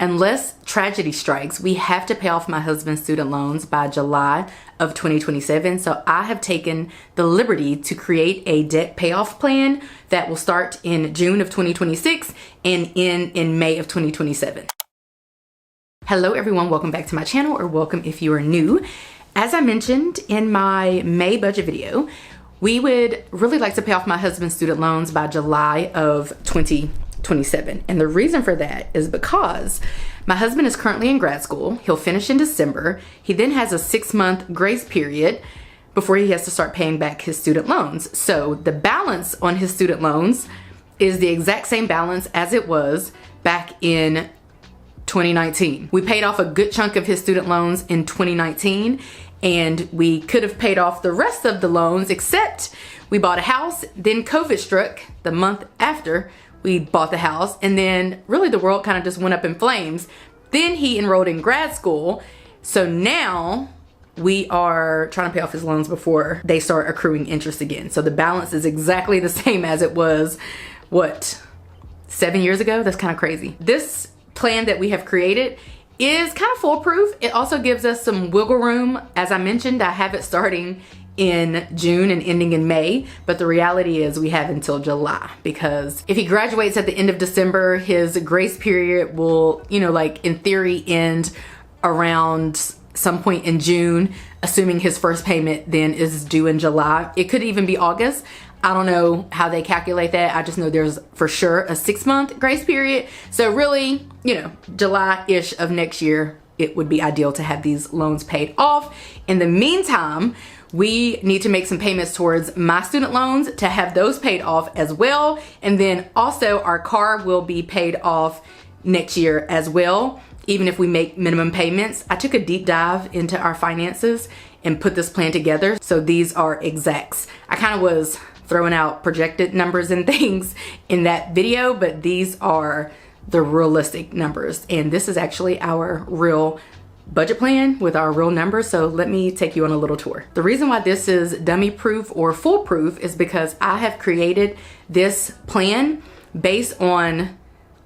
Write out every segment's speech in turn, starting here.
Unless tragedy strikes, we have to pay off my husband's student loans by July of 2027. So I have taken the liberty to create a debt payoff plan that will start in June of 2026 and end in May of 2027. Hello everyone, welcome back to my channel, or welcome if you are new. As I mentioned in my May budget video, we would really like to pay off my husband's student loans by July of 2027. And the reason for that is because my husband is currently in grad school. He'll finish in December. He then has a 6-month grace period before he has to start paying back his student loans. So the balance on his student loans is the exact same balance as it was back in 2019. We paid off a good chunk of his student loans in 2019, and we could have paid off the rest of the loans, except we bought a house. Then COVID struck the month after we bought the house, and then really the world kind of just went up in flames. Then he enrolled in grad school. So now we are trying to pay off his loans before they start accruing interest again. So the balance is exactly the same as it was, what, 7 years ago? That's kind of crazy. This plan that we have created is kind of foolproof. It also gives us some wiggle room. As I mentioned, I have it starting in June and ending in May, but the reality is we have until July, because if he graduates at the end of December, his grace period will, like in theory end around some point in June, assuming his first payment then is due in July. It could even be August. I don't know how they calculate that. I just know there's for sure a 6-month grace period. So really, July-ish of next year, it would be ideal to have these loans paid off. In the meantime, we need to make some payments towards my student loans to have those paid off as well. And then also our car will be paid off next year as well, even if we make minimum payments. I took a deep dive into our finances and put this plan together. So these are exacts. I kind of was throwing out projected numbers and things in that video, but these are the realistic numbers. And this is actually our real budget plan with our real numbers. So let me take you on a little tour. The reason why this is dummy proof or foolproof is because I have created this plan based on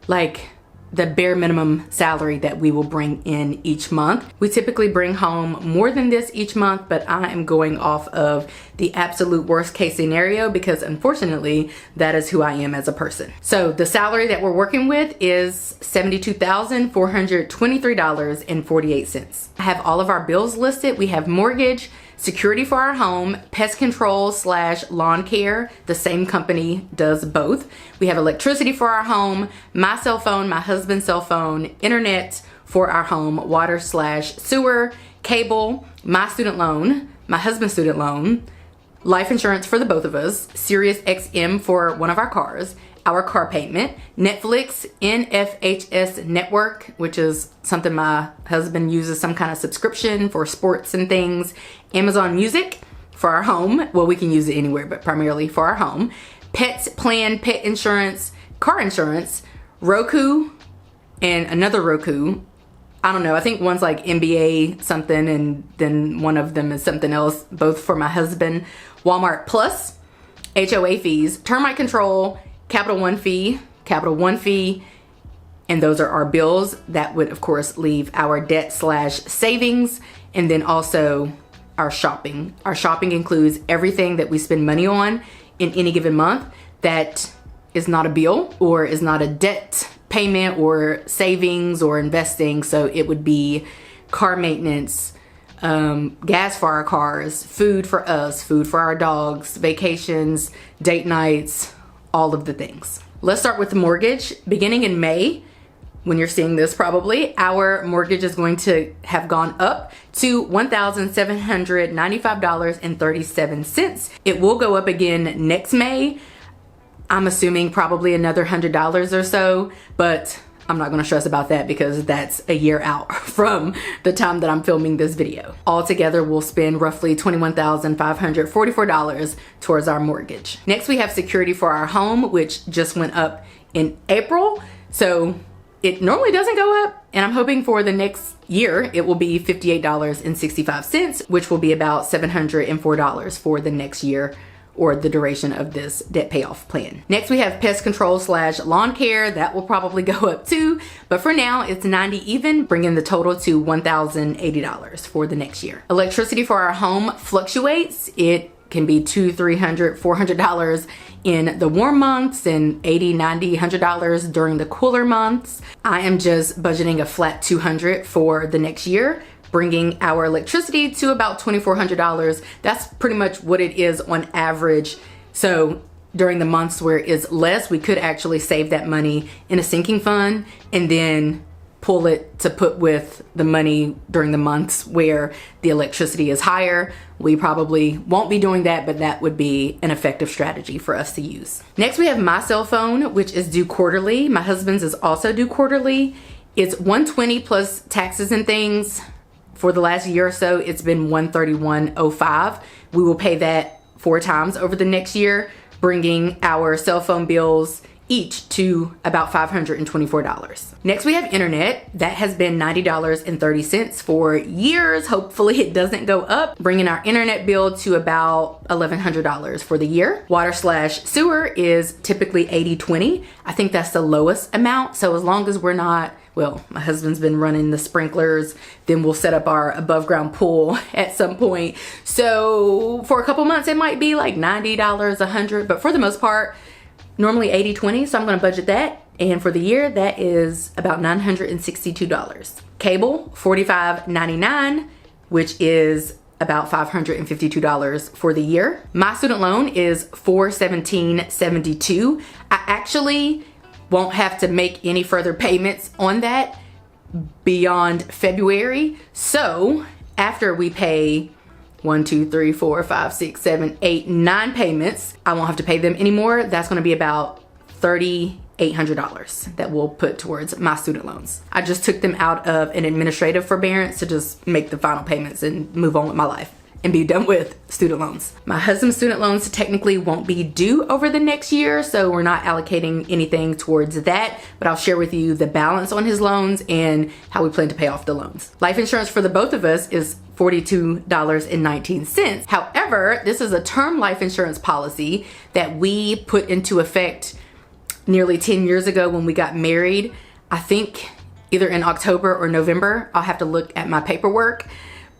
like the bare minimum salary that we will bring in each month. We typically bring home more than this each month, but I am going off of the absolute worst case scenario because unfortunately, that is who I am as a person. So the salary that we're working with is $72,423.48. I have all of our bills listed. We have mortgage, security for our home, pest control / lawn care. The same company does both. We have electricity for our home, my cell phone, my husband's cell phone, internet for our home, water / sewer, cable, my student loan, my husband's student loan, life insurance for the both of us, Sirius XM for one of our cars, our car payment, Netflix, NFHS network, which is something my husband uses, some kind of subscription for sports and things, Amazon Music for our home. Well, we can use it anywhere, but primarily for our home. Pets plan, pet insurance, car insurance, Roku, and another Roku. I don't know, I think one's like NBA something, and then one of them is something else, both for my husband. Walmart Plus, HOA fees, termite control, Capital One fee, and those are our bills. That would of course leave our debt / savings, and then also our shopping. Our shopping includes everything that we spend money on in any given month that is not a bill or is not a debt payment or savings or investing. So it would be car maintenance, gas for our cars, food for us, food for our dogs, vacations, date nights, all of the things. Let's start with the mortgage. Beginning in May, when you're seeing this probably, our mortgage is going to have gone up to $1,795.37. It will go up again next May. I'm assuming probably another $100 or so, but I'm not gonna stress about that because that's a year out from the time that I'm filming this video. Altogether, we'll spend roughly $21,544 towards our mortgage. Next, we have security for our home, which just went up in April. So it normally doesn't go up, and I'm hoping for the next year, it will be $58.65, which will be about $704 for the next year or the duration of this debt payoff plan. Next, we have pest control / lawn care. That will probably go up too, but for now it's 90 even, bringing the total to $1,080 for the next year. Electricity for our home fluctuates. It can be $200, $300, $400 in the warm months and $80, $90, $100 during the cooler months. I am just budgeting a flat $200 for the next year, bringing our electricity to about $2,400. That's pretty much what it is on average. So during the months where it's less, we could actually save that money in a sinking fund and then pull it to put with the money during the months where the electricity is higher. We probably won't be doing that, but that would be an effective strategy for us to use. Next, we have my cell phone, which is due quarterly. My husband's is also due quarterly. It's $120 plus taxes and things. For the last year or so, it's been $131.05. We will pay that 4 times over the next year, bringing our cell phone bills each to about $524. Next, we have internet. That has been $90.30 for years. Hopefully it doesn't go up, bringing our internet bill to about $1,100 for the year. Water / sewer is typically 80/20. I think that's the lowest amount. So as long as we're not, well, my husband's been running the sprinklers, then we'll set up our above ground pool at some point. So for a couple months, it might be like $90, $100, but for the most part, normally 80/20, so I'm gonna budget that. And for the year, that is about $962. Cable, $45.99, which is about $552 for the year. My student loan is $417.72. I actually won't have to make any further payments on that beyond February. So after we pay 1, 2, 3, 4, 5, 6, 7, 8, 9 payments, I won't have to pay them anymore. That's gonna be about $3,800 that we'll put towards my student loans. I just took them out of an administrative forbearance to just make the final payments and move on with my life and be done with student loans. My husband's student loans technically won't be due over the next year, so we're not allocating anything towards that, but I'll share with you the balance on his loans and how we plan to pay off the loans. Life insurance for the both of us is $42.19. However, this is a term life insurance policy that we put into effect nearly 10 years ago when we got married. I think either in October or November. I'll have to look at my paperwork,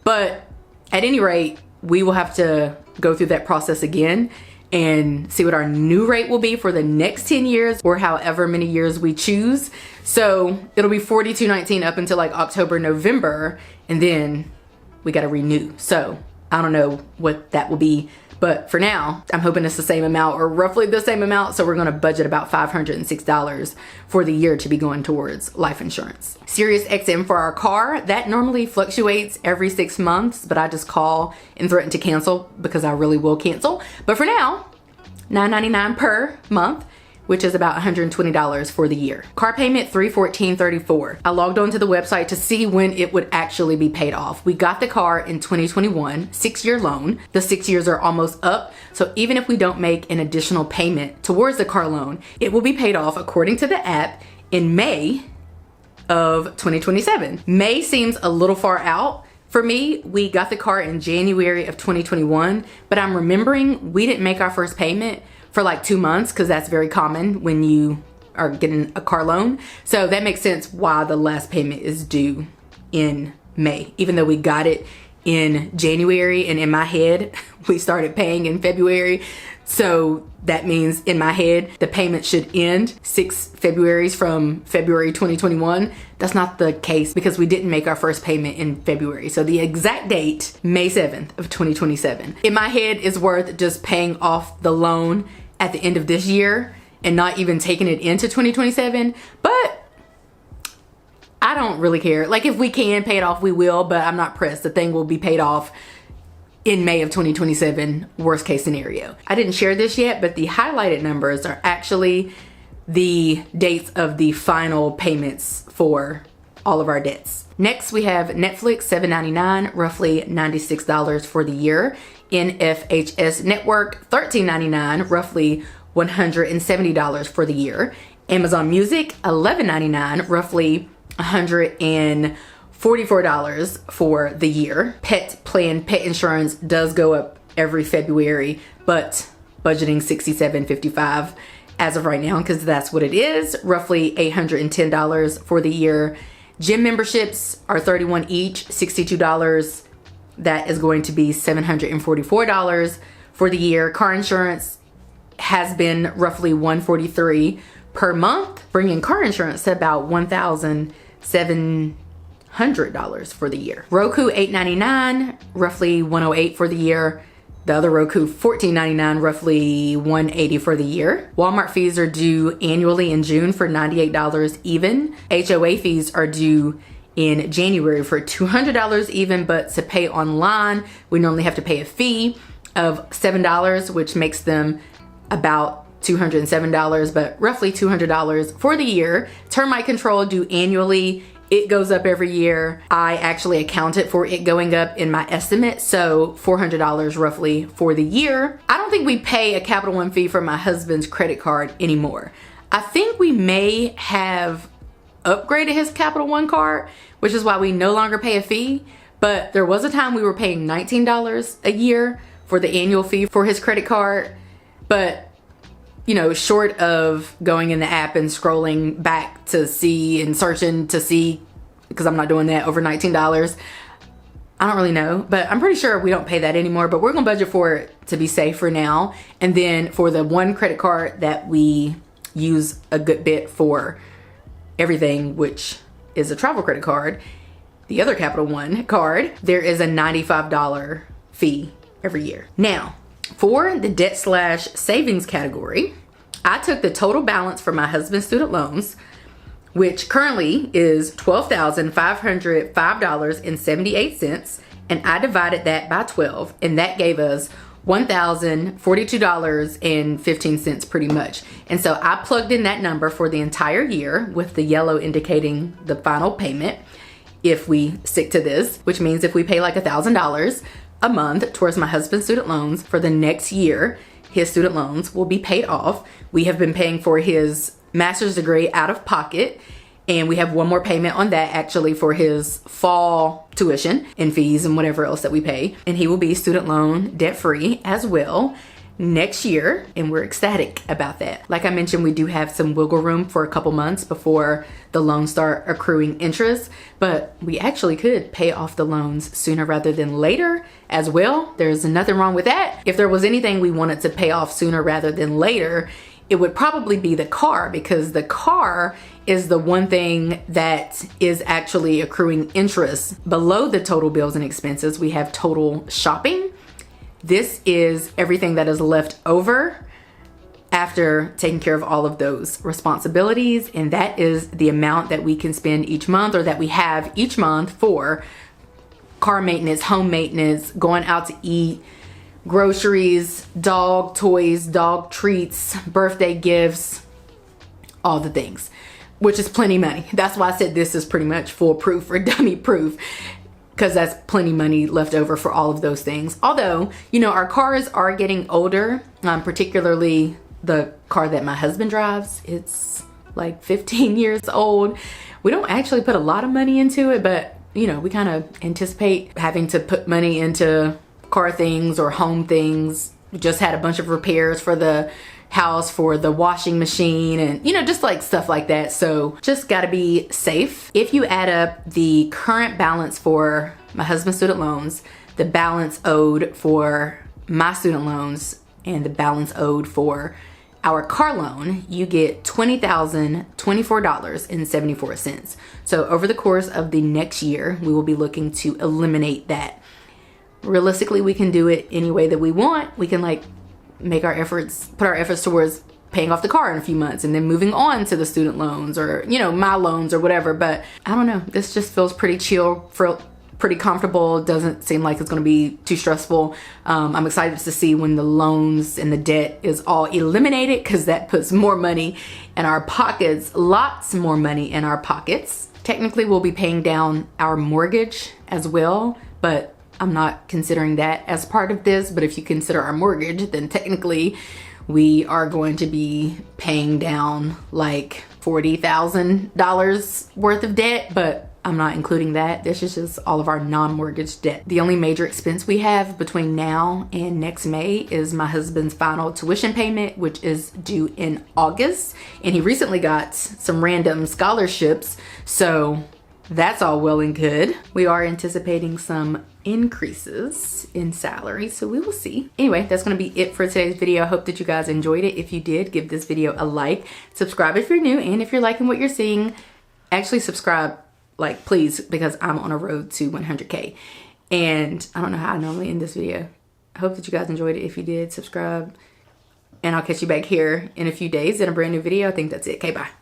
but at any rate, we will have to go through that process again and see what our new rate will be for the next 10 years or however many years we choose. So it'll be $42.19 up until like October, November, and then we got to renew. So I don't know what that will be, but for now, I'm hoping it's the same amount or roughly the same amount. So we're going to budget about $506 for the year to be going towards life insurance. Sirius XM for our car, that normally fluctuates every 6 months, but I just call and threaten to cancel because I really will cancel. But for now, $9.99 per month, which is about $120 for the year. Car payment, $314.34. I logged onto the website to see when it would actually be paid off. We got the car in 2021, 6-year loan. The 6 years are almost up, so even if we don't make an additional payment towards the car loan, it will be paid off according to the app in May of 2027. May seems a little far out. For me, we got the car in January of 2021, but I'm remembering we didn't make our first payment for like 2 months because that's very common when you are getting a car loan. So that makes sense why the last payment is due in May, even though we got it in January, and in my head, we started paying in February. So that means in my head, the payment should end 6 Februarys from February 2021. That's not the case because we didn't make our first payment in February. So the exact date, May 7th of 2027. In my head, it's worth just paying off the loan at the end of this year and not even taking it into 2027. But I don't really care. Like if we can pay it off, we will, but I'm not pressed. The thing will be paid off in May of 2027, worst case scenario. I didn't share this yet, but the highlighted numbers are actually the dates of the final payments for all of our debts. Next, we have Netflix, $7.99, roughly $96 for the year. NFHS Network, $13.99, roughly $170 for the year. Amazon Music, $11.99, roughly $144 for the year. Pet plan, pet insurance does go up every February, but budgeting $67.55 as of right now, because that's what it is, roughly $810 for the year. Gym memberships are $31 each, $62. That is going to be $744 for the year. Car insurance has been roughly $143 per month, bringing car insurance to about $1,700 for the year. Roku $899, roughly $108 for the year. The other Roku $14.99, roughly $180 for the year. Walmart fees are due annually in June for $98 even. HOA fees are due in January for $200 even, but to pay online, we normally have to pay a fee of $7, which makes them about $207, but roughly $200 for the year. Termite control due annually. It goes up every year. I actually accounted for it going up in my estimate, so $400 roughly for the year. I don't think we pay a Capital One fee for my husband's credit card anymore. I think we may have upgraded his Capital One card, which is why we no longer pay a fee. But there was a time we were paying $19 a year for the annual fee for his credit card. But, you know, short of going in the app and scrolling back to see and searching to see, because I'm not doing that over $19, I don't really know, but I'm pretty sure we don't pay that anymore. But we're gonna budget for it to be safe for now. And then for the one credit card that we use a good bit for everything, which is a travel credit card, the other Capital One card, there is a $95 fee every year. Now, for the debt/savings category, I took the total balance for my husband's student loans, which currently is $12,505.78, and I divided that by 12, and that gave us $1,042.15 pretty much. And so I plugged in that number for the entire year, with the yellow indicating the final payment if we stick to this, which means if we pay like $1,000 a month towards my husband's student loans for the next year, his student loans will be paid off. We have been paying for his master's degree out of pocket, and we have one more payment on that actually for his fall tuition and fees and whatever else that we pay. And he will be student loan debt free as well next year, and we're ecstatic about that. Like I mentioned, we do have some wiggle room for a couple months before the loans start accruing interest, but we actually could pay off the loans sooner rather than later as well. There's nothing wrong with that. If there was anything we wanted to pay off sooner rather than later, it would probably be the car, because the car is the one thing that is actually accruing interest. Below the total bills and expenses, we have total shopping. This is everything that is left over after taking care of all of those responsibilities, and that is the amount that we can spend each month, or that we have each month, for car maintenance, home maintenance, going out to eat, groceries, dog toys, dog treats, birthday gifts, all the things, which is plenty money. That's why I said this is pretty much foolproof or dummy proof, because that's plenty money left over for all of those things. Although, you know, our cars are getting older, particularly the car that my husband drives. It's like 15 years old. We don't actually put a lot of money into it, but, you know, we kind of anticipate having to put money into car things or home things. We just had a bunch of repairs for the house, for the washing machine, and, you know, just like stuff like that. So just gotta be safe. If you add up the current balance for my husband's student loans, the balance owed for my student loans, and the balance owed for our car loan, you get $20,024.74. So over the course of the next year, we will be looking to eliminate that. Realistically, we can do it any way that we want. We can like put our efforts towards paying off the car in a few months and then moving on to the student loans, or, you know, my loans or whatever. But I don't know, this just feels pretty chill, pretty comfortable. It doesn't seem like it's going to be too stressful. I'm excited to see when the loans and the debt is all eliminated, because that puts more money in our pockets, lots more money in our pockets. Technically, we'll be paying down our mortgage as well, but I'm not considering that as part of this. But if you consider our mortgage, then technically we are going to be paying down like $40,000 worth of debt. But I'm not including that. This is just all of our non-mortgage debt. The only major expense we have between now and next May is my husband's final tuition payment, which is due in August. And he recently got some random scholarships, so that's all well and good. We are anticipating some increases in salary, so we will see. Anyway, that's gonna be it for today's video. I hope that you guys enjoyed it. If you did, give this video a like, subscribe if you're new, and if you're liking what you're seeing, actually subscribe, like, please, because I'm on a road to 100K. And I don't know how I normally end this video. I hope that you guys enjoyed it. If you did, subscribe, and I'll catch you back here in a few days in a brand new video. I think that's it. Okay, bye.